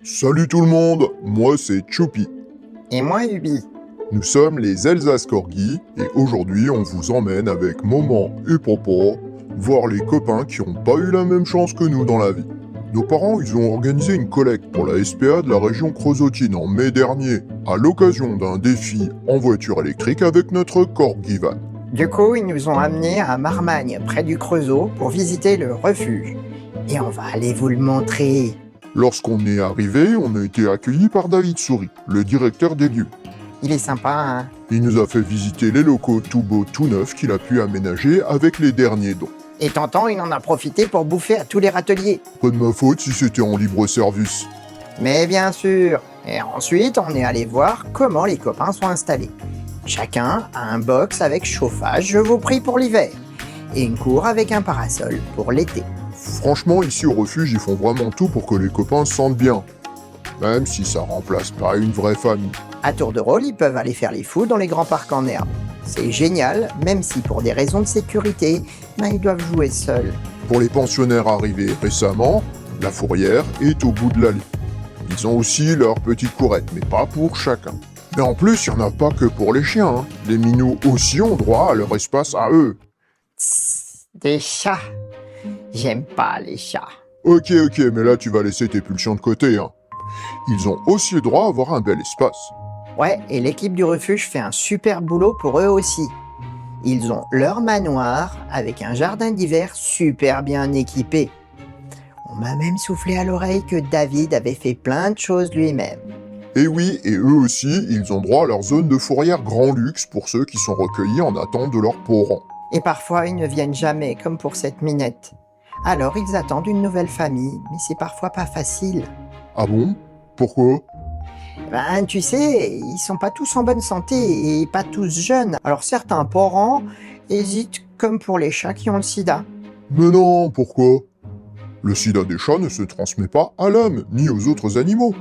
Salut tout le monde, moi c'est Choupi. Et moi, Ubi. Nous sommes les Elsace Corgis et aujourd'hui on vous emmène avec maman et papa voir les copains qui n'ont pas eu la même chance que nous dans la vie. Nos parents, ils ont organisé une collecte pour la SPA de la région creusotine en mai dernier, à l'occasion d'un défi en voiture électrique avec notre Corgi van. Du coup, ils nous ont amenés à Marmagne, près du Creusot, pour visiter le refuge. Et on va aller vous le montrer. Lorsqu'on est arrivé, on a été accueillis par David Souris, le directeur des lieux. Il est sympa, hein? Il nous a fait visiter les locaux tout beaux, tout neufs qu'il a pu aménager avec les derniers dons. Et Tonton, il en a profité pour bouffer à tous les râteliers. Pas de ma faute si c'était en libre service. Mais bien sûr. Et ensuite, on est allé voir comment les copains sont installés. Chacun a un box avec chauffage, je vous prie, pour l'hiver. Et une cour avec un parasol pour l'été. Franchement, ici au refuge, ils font vraiment tout pour que les copains se sentent bien. Même si ça remplace pas une vraie famille. À tour de rôle, ils peuvent aller faire les fous dans les grands parcs en herbe. C'est génial, même si pour des raisons de sécurité, ils doivent jouer seuls. Pour les pensionnaires arrivés récemment, la fourrière est au bout de l'allée. Ils ont aussi leur petite courette, mais pas pour chacun. Mais en plus, il n'y en a pas que pour les chiens. Hein. Les minous aussi ont droit à leur espace à eux. Tss, des chats. J'aime pas les chats. Ok, mais là tu vas laisser tes pulsions de côté. Hein. Ils ont aussi le droit à avoir un bel espace. Ouais, et l'équipe du refuge fait un super boulot pour eux aussi. Ils ont leur manoir avec un jardin d'hiver super bien équipé. On m'a même soufflé à l'oreille que David avait fait plein de choses lui-même. Et oui, et eux aussi, ils ont droit à leur zone de fourrière grand luxe pour ceux qui sont recueillis en attente de leur parents. Et parfois, ils ne viennent jamais, comme pour cette minette. Alors, ils attendent une nouvelle famille, mais c'est parfois pas facile. Ah bon? Pourquoi? Ben, tu sais, ils sont pas tous en bonne santé et pas tous jeunes. Alors, certains parents hésitent, comme pour les chats qui ont le sida. Mais non, pourquoi? Le sida des chats ne se transmet pas à l'homme, ni aux autres animaux.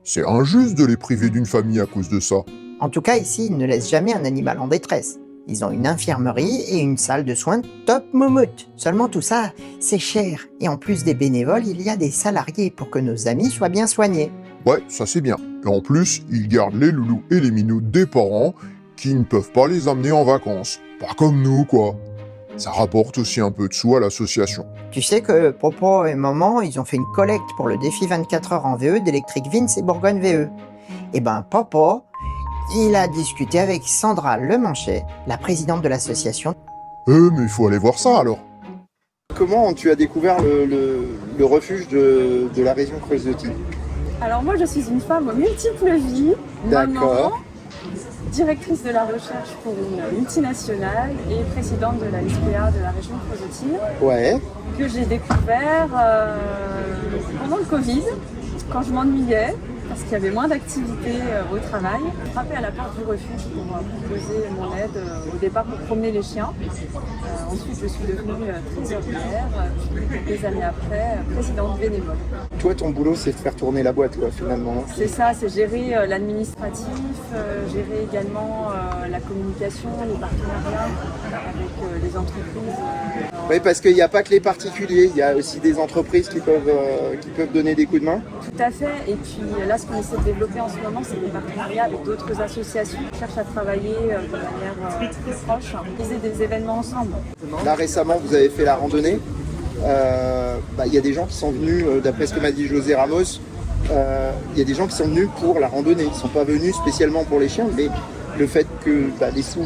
C'est injuste de les priver d'une famille à cause de ça. En tout cas, ici, ils ne laissent jamais un animal en détresse. Ils ont une infirmerie et une salle de soins top moumoute. Seulement tout ça, c'est cher. Et en plus des bénévoles, il y a des salariés pour que nos amis soient bien soignés. Ouais, ça c'est bien. Et en plus, ils gardent les loulous et les minous des parents qui ne peuvent pas les amener en vacances. Pas comme nous, quoi. Ça rapporte aussi un peu de sous à l'association. Tu sais que papa et maman, ils ont fait une collecte pour le défi 24 heures en VE d'Electric Vince et Bourgogne VE. Et ben papa, il a discuté avec Sandra Lemanchet, la présidente de l'association. Mais il faut aller voir ça alors. Comment tu as découvert le refuge de la région creusotine? Alors moi je suis une femme aux multiples vies, maman, D'accord. directrice de la recherche pour une multinationale et présidente de la SPA de la région creusotine, Ouais. que j'ai découvert pendant le Covid, quand je m'ennuyais, parce qu'il y avait moins d'activités au travail. J'ai frappé à la porte du refuge pour proposer mon aide au départ pour promener les chiens. Ensuite je suis devenue trésorière, puis quelques années après, présidente bénévole. Toi, ton boulot, c'est de faire tourner la boîte, quoi, finalement. C'est ça, c'est gérer l'administratif, gérer également la communication, les partenariats avec les entreprises. Oui, parce qu'il n'y a pas que les particuliers, il y a aussi des entreprises qui peuvent donner des coups de main. Tout à fait, et puis là ce qu'on essaie de développer en ce moment, c'est des partenariats avec d'autres associations qui cherchent à travailler de manière très proche, organiser des événements ensemble. Là, récemment, vous avez fait la randonnée. Il y a des gens qui sont venus, d'après ce que m'a dit José Ramos, il y a des gens qui sont venus pour la randonnée. Ils ne sont pas venus spécialement pour les chiens, mais le fait que les sous,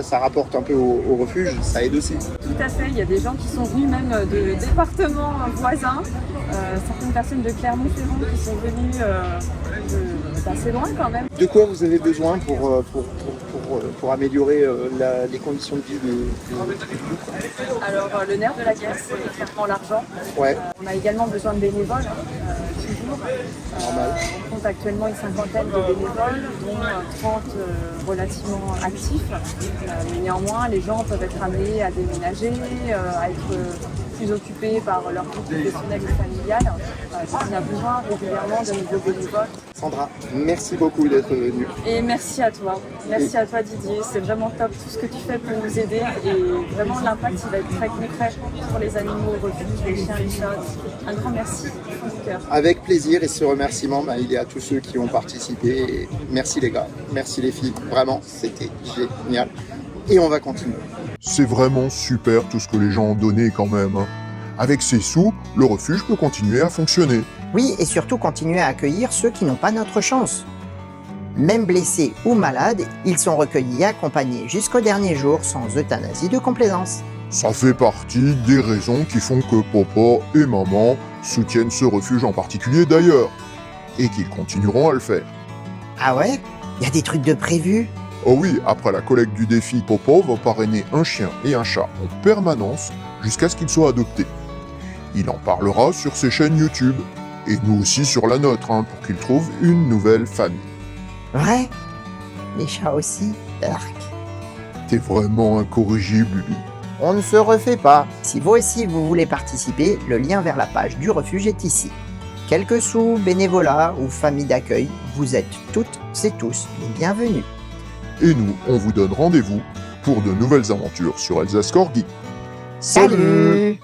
ça rapporte un peu au refuge, ça aide aussi. Tout à fait, il y a des gens qui sont venus même de départements voisins, certaines personnes de Clermont-Ferrand qui sont venues d'assez loin quand même. De quoi vous avez besoin pour améliorer les conditions de vie du Alors le nerf de la guerre, c'est clairement l'argent. Ouais, On a également besoin de bénévoles, toujours. normal. On compte actuellement une cinquantaine de bénévoles, dont 30 relativement actifs. Mais néanmoins, les gens peuvent être amenés à déménager, à être plus occupés par leur vie professionnelle ou familiale. Il y a besoin régulièrement de nouveaux bénévoles. Sandra, merci beaucoup d'être venue. Et merci à toi. Merci à toi Didier. C'est vraiment top tout ce que tu fais pour nous aider. Et vraiment l'impact il va être très concret pour les animaux au refuge, les chiens, les chats. Un grand merci du fond du cœur. Avec plaisir, et ce remerciement, il est à tous ceux qui ont participé. Et merci les gars, merci les filles. Vraiment, c'était génial. Et on va continuer. C'est vraiment super tout ce que les gens ont donné quand même, hein. Avec ces sous, le refuge peut continuer à fonctionner. Oui, et surtout continuer à accueillir ceux qui n'ont pas notre chance. Même blessés ou malades, ils sont recueillis et accompagnés jusqu'au dernier jour sans euthanasie de complaisance. Ça fait partie des raisons qui font que papa et maman soutiennent ce refuge en particulier d'ailleurs, et qu'ils continueront à le faire. Ah ouais? Y a des trucs de prévus? Oh oui, après la collecte du défi, papa va parrainer un chien et un chat en permanence jusqu'à ce qu'ils soient adoptés. Il en parlera sur ses chaînes YouTube, et nous aussi sur la nôtre, hein, pour qu'ils trouvent une nouvelle famille. Vrai? Les chats aussi? Arc. T'es vraiment incorrigible, Lulu. On ne se refait pas. Si vous aussi vous voulez participer, le lien vers la page du refuge est ici. Quelques sous, bénévolat ou famille d'accueil, vous êtes toutes et tous les bienvenus. Et nous, on vous donne rendez-vous pour de nouvelles aventures sur Elsa's Corgi. Salut!